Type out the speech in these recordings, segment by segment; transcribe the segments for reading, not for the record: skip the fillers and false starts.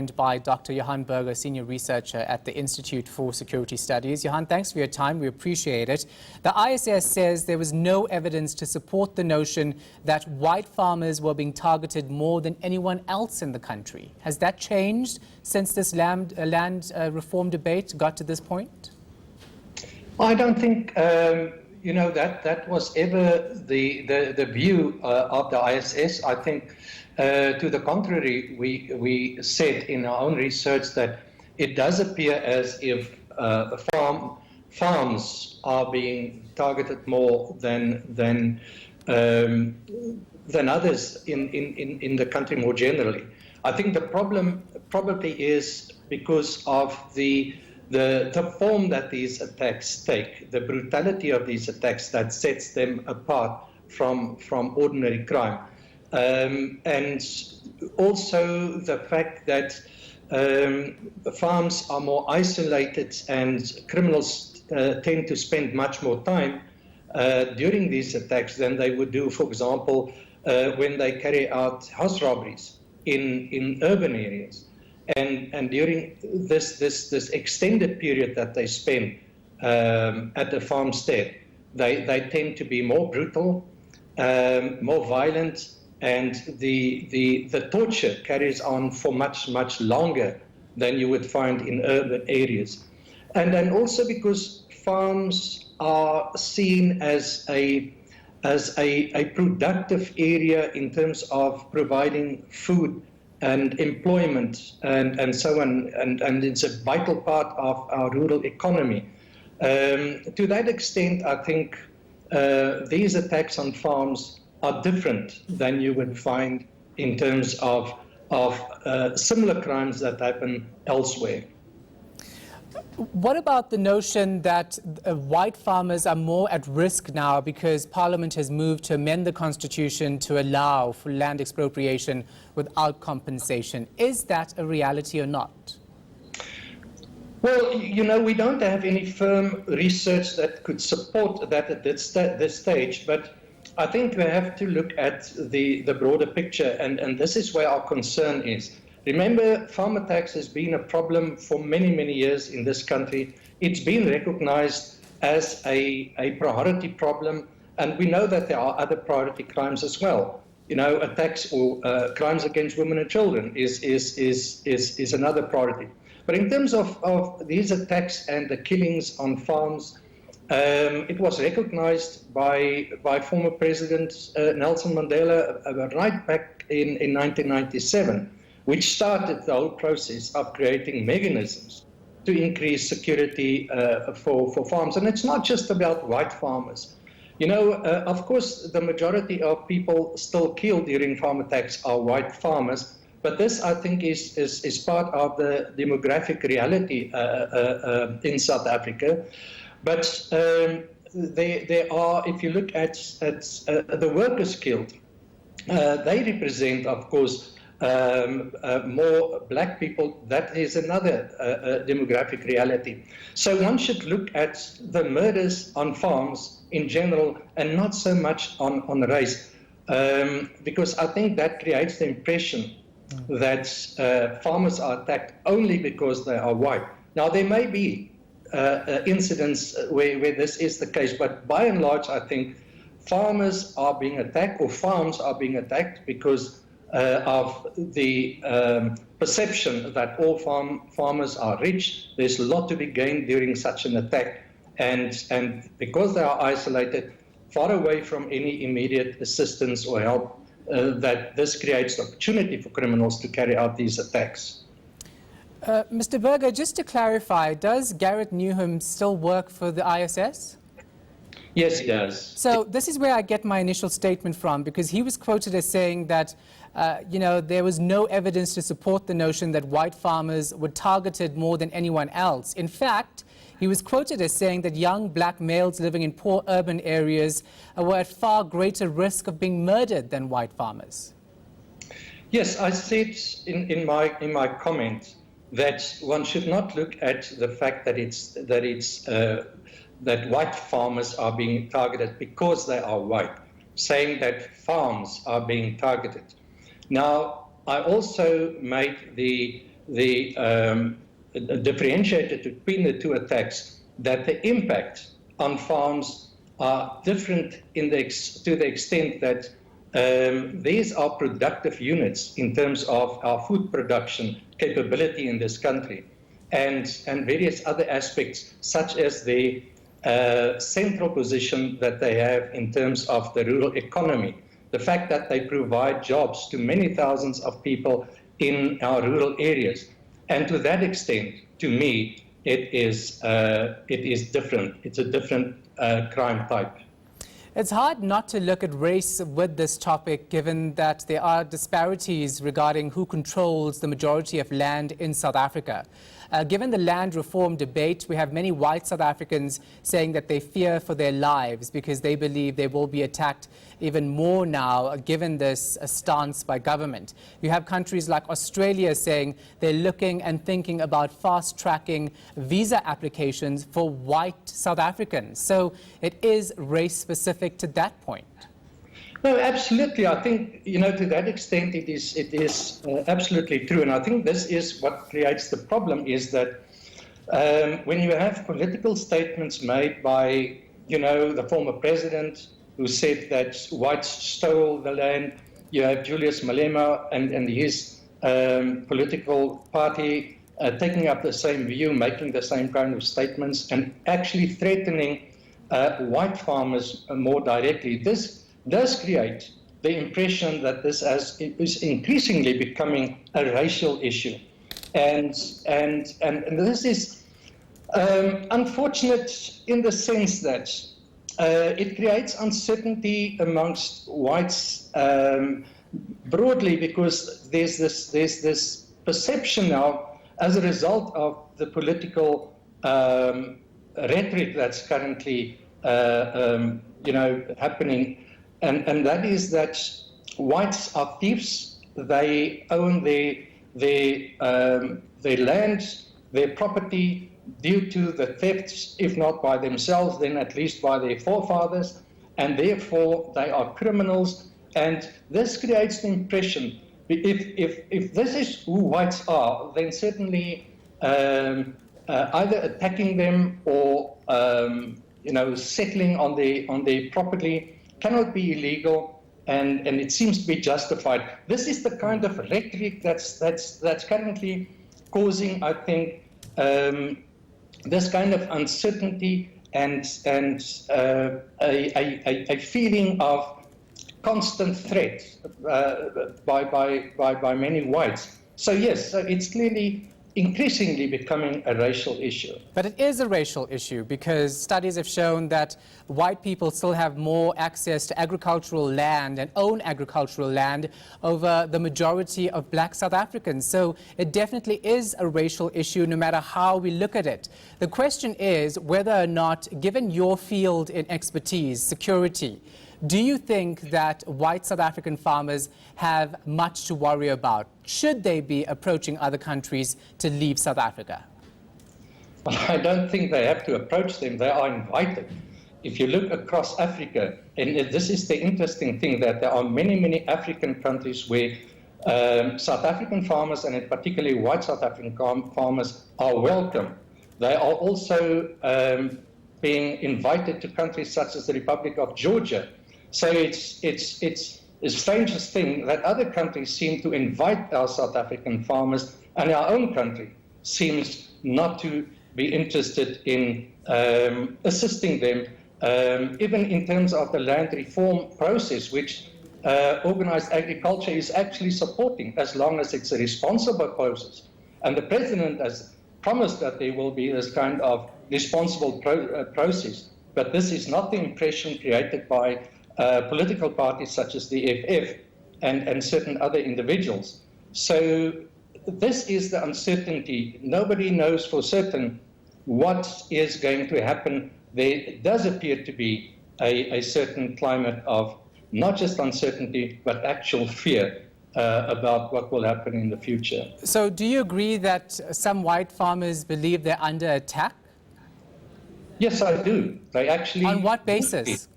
joined by Dr. Johan Burger, Senior Researcher at the Institute for Security Studies. Johan, thanks for your time. We appreciate it. The ISS says there was no evidence to support the notion that white farmers were being targeted more than anyone else in the country. Has that changed since this land reform debate got to this point? I don't think that was ever the view of the ISS. I think, to the contrary, we said in our own research that it does appear as if farms are being targeted more than others in the country more generally. I think the problem probably is because of the form that these attacks take, the brutality of these attacks that sets them apart from ordinary crime. And also the fact that farms are more isolated and criminals tend to spend much more time during these attacks than they would do, for example, when they carry out house robberies in urban areas. And during this extended period that they spend at the farmstead, they tend to be more brutal, more violent, and the torture carries on for much longer than you would find in urban areas. And then also because farms are seen as a productive area in terms of providing food and employment and so on, and it's a vital part of our rural economy. To that extent, I think these attacks on farms are different than you would find in terms of similar crimes that happen elsewhere. What about the notion that white farmers are more at risk now because Parliament has moved to amend the Constitution to allow for land expropriation without compensation? Is that a reality or not? Well, we don't have any firm research that could support that at this stage, but I think we have to look at the broader picture, and this is where our concern is. Remember, farm attacks has been a problem for many years in this country. It's been recognized as a priority problem, and we know that there are other priority crimes as well. Attacks or crimes against women and children is another priority. But in terms of these attacks and the killings on farms, it was recognized by former President Nelson Mandela right back in 1997. Which started the whole process of creating mechanisms to increase security for farms. And it's not just about white farmers. Of course, the majority of people still killed during farm attacks are white farmers, but this, I think, is part of the demographic reality in South Africa. But there are, if you look at the workers killed, they represent, of course, more black people. That is another demographic reality. So one should look at the murders on farms in general and not so much on race, because I think that creates the impression that farmers are attacked only because they are white. Now, there may be incidents where this is the case, but by and large, I think farmers are being attacked, or farms are being attacked because of the perception that all farmers are rich. There's a lot to be gained during such an attack, and because they are isolated, far away from any immediate assistance or help, that this creates the opportunity for criminals to carry out these attacks. Mr. Burger, just to clarify, does Garrett Newham still work for the ISS? Yes, he does. So this is where I get my initial statement from, because he was quoted as saying that, there was no evidence to support the notion that white farmers were targeted more than anyone else. In fact, he was quoted as saying that young black males living in poor urban areas were at far greater risk of being murdered than white farmers. Yes, I said in my comment that one should not look at the fact that white farmers are being targeted because they are white, saying that farms are being targeted. Now, I also made the differentiated between the two attacks, that the impact on farms are different to the extent that these are productive units in terms of our food production capability in this country, and various other aspects, such as the central position that they have in terms of the rural economy, the fact that they provide jobs to many thousands of people in our rural areas. And to that extent, to me, it is different. It's a different crime type. It's hard not to look at race with this topic, given that there are disparities regarding who controls the majority of land in South Africa. Given the land reform debate, we have many white South Africans saying that they fear for their lives because they believe they will be attacked even more now, given this stance by government. You have countries like Australia saying they're looking and thinking about fast-tracking visa applications for white South Africans. So it is race-specific to that point. No, absolutely. I think, to that extent, it is absolutely true. And I think this is what creates the problem, is that when you have political statements made by, the former president who said that whites stole the land, you have Julius Malema and his political party taking up the same view, making the same kind of statements, and actually threatening white farmers more directly. This does create the impression that this is increasingly becoming a racial issue, and this is unfortunate in the sense that it creates uncertainty amongst whites broadly, because there's this perception now, as a result of the political rhetoric that's currently happening. And that is that whites are thieves. They own their land, their property, due to the thefts, if not by themselves, then at least by their forefathers, and therefore they are criminals. And this creates the impression, if this is who whites are, then certainly either attacking them or settling on their property cannot be illegal, and it seems to be justified. This is the kind of rhetoric that's currently causing, I think, this kind of uncertainty and a feeling of constant threat by many whites. So yes, it's clearly increasingly becoming a racial issue. But it is a racial issue because studies have shown that white people still have more access to agricultural land and own agricultural land over the majority of black South Africans. So it definitely is a racial issue no matter how we look at it. The question is whether or not, given your field in expertise, security, do you think that white South African farmers have much to worry about? Should they be approaching other countries to leave South Africa? Well, I don't think they have to approach them. They are invited. If you look across Africa, and this is the interesting thing, that there are many, many African countries where South African farmers, and in particularly white South African farmers, are welcome. They are also being invited to countries such as the Republic of Georgia. So it's the strangest thing that other countries seem to invite our South African farmers, and our own country seems not to be interested in assisting them, even in terms of the land reform process, which organized agriculture is actually supporting, as long as it's a responsible process. And the president has promised that there will be this kind of responsible process, but this is not the impression created by political parties such as the FF and certain other individuals. So this is the uncertainty. Nobody knows for certain what is going to happen. There does appear to be a certain climate of not just uncertainty, but actual fear about what will happen in the future. So do you agree that some white farmers believe they're under attack? Yes, I do. They actually... On what basis?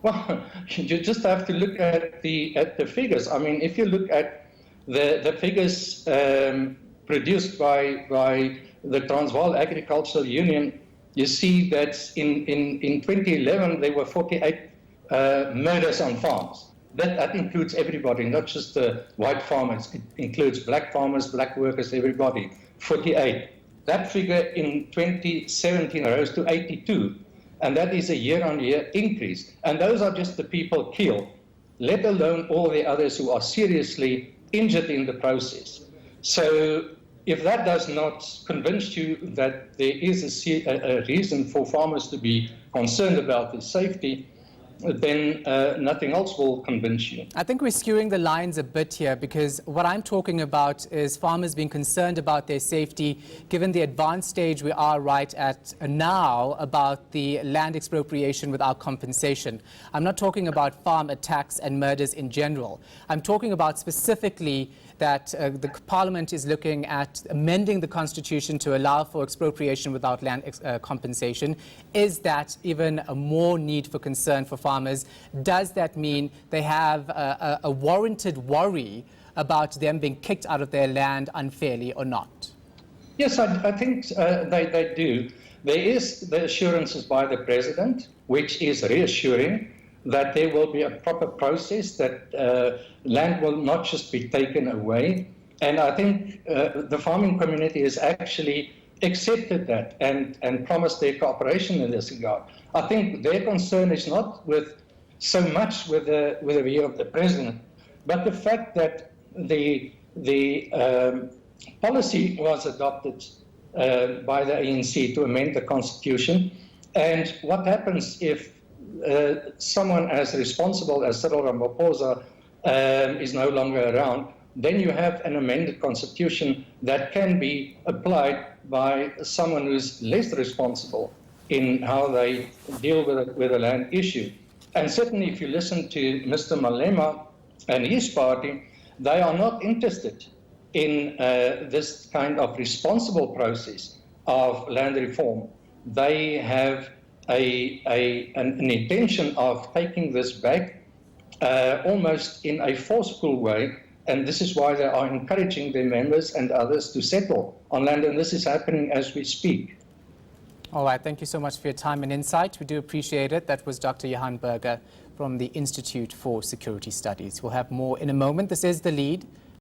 Well, you just have to look at the figures. I mean, if you look at the figures produced by the Transvaal Agricultural Union, you see that in 2011 there were 48 murders on farms. That includes everybody, not just the white farmers. It includes black farmers, black workers, everybody. 48. That figure in 2017 rose to 82, and that is a year-on-year increase. And those are just the people killed, let alone all the others who are seriously injured in the process. So if that does not convince you that there is a reason for farmers to be concerned about their safety, then nothing else will convince you. I think we're skewing the lines a bit here, because what I'm talking about is farmers being concerned about their safety, given the advanced stage we are right at now about the land expropriation without compensation. I'm not talking about farm attacks and murders in general. I'm talking about specifically that the Parliament is looking at amending the Constitution to allow for expropriation without land compensation. Is that even a more need for concern for farmers? Does that mean they have a warranted worry about them being kicked out of their land unfairly or not? Yes, I think they do. There is the assurances by the President, which is reassuring, that there will be a proper process, that land will not just be taken away. And I think the farming community has actually accepted that and promised their cooperation in this regard. I think their concern is not so much with the view of the President, but the fact that the policy was adopted by the ANC to amend the Constitution. And what happens if someone as responsible as Cyril Ramaphosa is no longer around? Then you have an amended constitution that can be applied by someone who's less responsible in how they deal with a land issue. And certainly if you listen to Mr. Malema and his party, they are not interested in this kind of responsible process of land reform. They have an intention of taking this back almost in a forceful way, and this is why they are encouraging their members and others to settle on land, and this is happening as we speak. All right, thank you so much for your time and insight. We do appreciate it. That was Dr. Johan Burger from the Institute for Security Studies. We'll have more in a moment. This is The Lead.